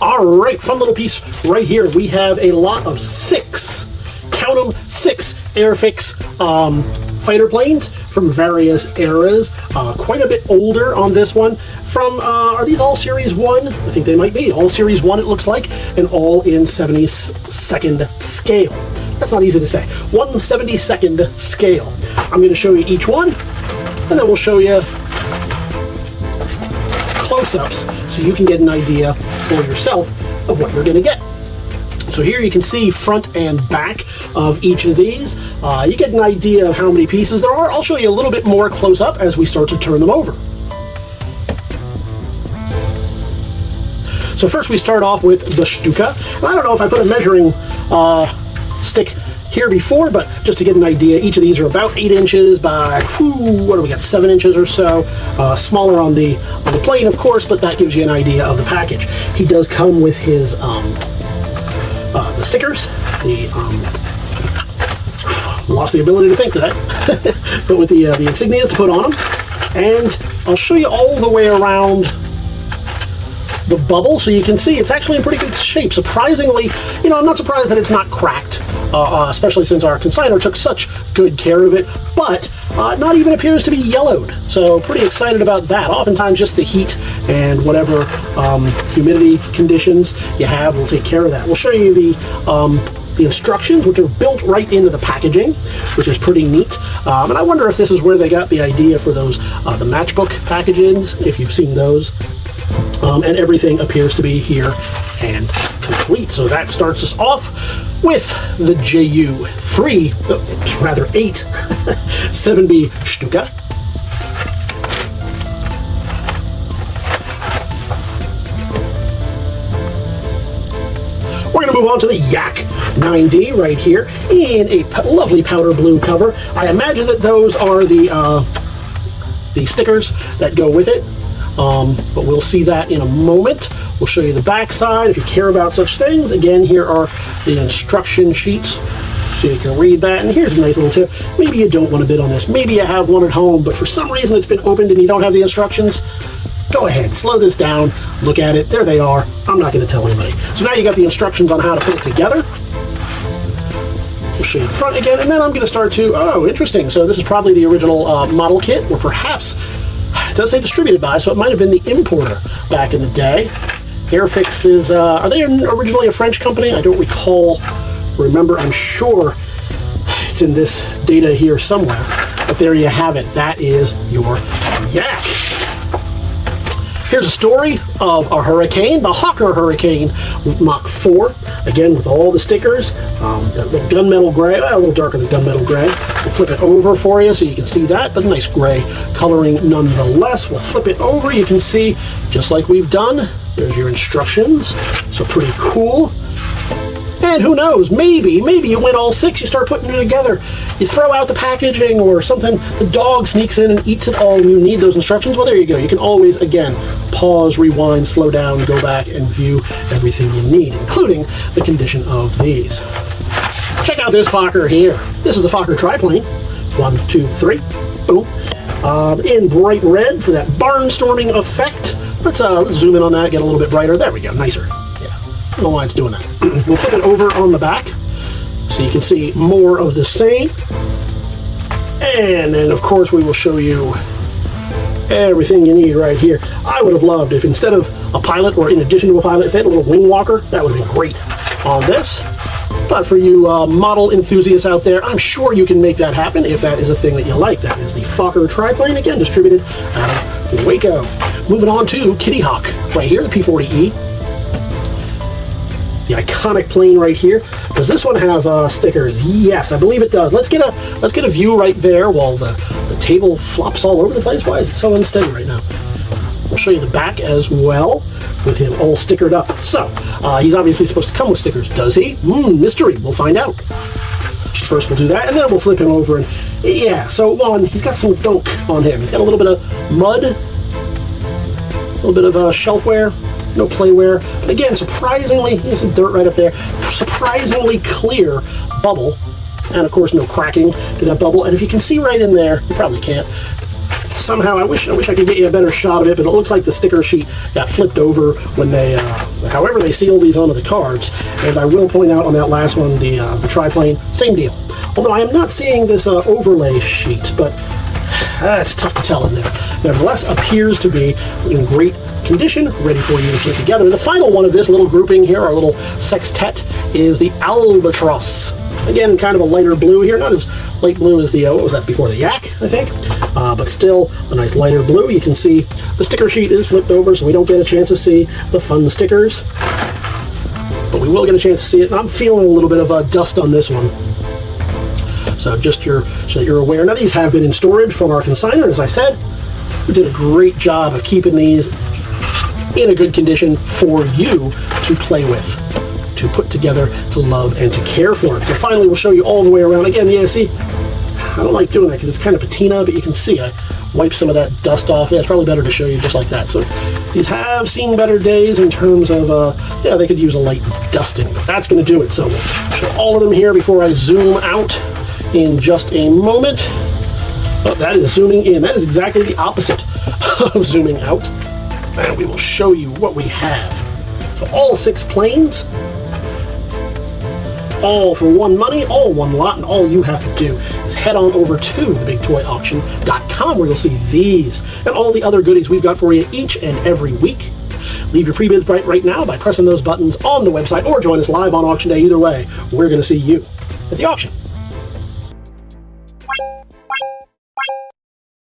All right, fun little piece right here. We have a lot of 6, count them, 6 Airfix fighter planes from various eras. Quite a bit older on this one. From, are these all Series 1? I think they might be. All Series 1 it looks like, and all in 72nd scale. That's not easy to say. 1/72nd scale. I'm going to show you each one, and then we'll show you close-ups so you can get an idea for yourself of what you're going to get. So here you can see front and back of each of these. You get an idea of how many pieces there are. I'll show you a little bit more close-up as we start to turn them over. So first we start off with the Stuka. And I don't know if I put a measuring stick here before, but just to get an idea, each of these are about 8 inches by, what do we got, 7 inches or so. Smaller on the plane, of course, but that gives you an idea of the package. He does come with his the stickers, lost the ability to think today, but with the insignias to put on them, and I'll show you all the way around the bubble so you can see it's actually in pretty good shape. Surprisingly, you know, I'm not surprised that it's not cracked, especially since our consignor took such good care of it, but not even appears to be yellowed. So pretty excited about that. Oftentimes just the heat and whatever humidity conditions you have will take care of that. We'll show you the instructions, which are built right into the packaging, which is pretty neat. And I wonder if this is where they got the idea for those the matchbook packages, if you've seen those. And everything appears to be here and complete. So that starts us off with the JU.87B Stuka. We're going to move on to the Yak 9D right here in a lovely powder blue cover. I imagine that those are the stickers that go with it. But we'll see that in a moment. We'll show you the back side if you care about such things. Again, here are the instruction sheets so you can read that. And here's a nice little tip. Maybe you don't want to bid on this. Maybe you have one at home, but for some reason it's been opened and you don't have the instructions. Go ahead, slow this down, look at it. There they are. I'm not going to tell anybody. So now you got the instructions on how to put it together. We'll show you the front again, and then I'm going to start to, oh, interesting. So this is probably the original model kit, or perhaps it does say distributed by, so it might have been the importer back in the day. Airfix is, are they originally a French company? I don't remember, I'm sure it's in this data here somewhere. But there you have it. That is your Yak. Here's a story of a Hurricane, the Fokker Hurricane with Mach 4. Again, with all the stickers, that little gunmetal gray, a little darker than gunmetal gray. We'll flip it over for you so you can see that, but a nice gray coloring nonetheless. We'll flip it over. You can see, just like we've done, there's your instructions. So pretty cool. And who knows, maybe you win all 6, you start putting it together. You throw out the packaging or something, the dog sneaks in and eats it all, and you need those instructions. Well, there you go. You can always, again, pause, rewind, slow down, go back and view everything you need, including the condition of these. Check out this Fokker here. This is the Fokker Triplane. 1, 2, 3, boom. In bright red for that barnstorming effect. Let's zoom in on that, get a little bit brighter. There we go, nicer. I don't know why it's doing that. We'll flip it over on the back so you can see more of the same. And then, of course, we will show you everything you need right here. I would have loved if instead of a pilot, or in addition to a pilot, if they had a little wing walker, that would have been great on this. But for you model enthusiasts out there, I'm sure you can make that happen if that is a thing that you like. That is the Fokker Triplane, again, distributed out of Waco. Moving on to Kitty Hawk right here, the P-40E. The iconic plane right here. Does this one have stickers? Yes, I believe it does. Let's get a view right there while the table flops all over the place. Why is it so unsteady right now? We'll show you the back as well, with him all stickered up. So, he's obviously supposed to come with stickers. Does he? Mystery. We'll find out. First we'll do that, and then we'll flip him over. And yeah, so one, he's got some gunk on him. He's got a little bit of mud, a little bit of shelfware. No playware, but again, surprisingly, there's some dirt right up there, surprisingly clear bubble, and of course no cracking to that bubble. And if you can see right in there, you probably can't, somehow, I wish I could get you a better shot of it, but it looks like the sticker sheet got flipped over when they, however they seal these onto the cards. And I will point out on that last one, the triplane, same deal. Although I am not seeing this overlay sheet, but it's tough to tell in there. Nevertheless, appears to be in great condition, ready for you to put together. And the final one of this little grouping here, our little sextet, is the Albatross. Again, kind of a lighter blue here, not as light blue as the, what was that, before the Yak, I think, but still a nice lighter blue. You can see the sticker sheet is flipped over, so we don't get a chance to see the fun stickers, but we will get a chance to see it. And I'm feeling a little bit of dust on this one. So just so that you're aware. Now, these have been in storage from our consignor, as I said. We did a great job of keeping these in a good condition for you to play with, to put together, to love, and to care for. So finally, we'll show you all the way around. Again, yeah, see, I don't like doing that because it's kind of patina, but you can see I wiped some of that dust off. Yeah, it's probably better to show you just like that. So these have seen better days in terms of, yeah, they could use a light dusting, but that's going to do it. So we'll show all of them here before I zoom out in just a moment. Oh, that is zooming in. That is exactly the opposite of zooming out. And we will show you what we have. So all 6 planes, all for one money, all one lot, and all you have to do is head on over to TheBigToyAuction.com, where you'll see these and all the other goodies we've got for you each and every week. Leave your pre-bids right now by pressing those buttons on the website, or join us live on auction day. Either way, we're going to see you at the auction.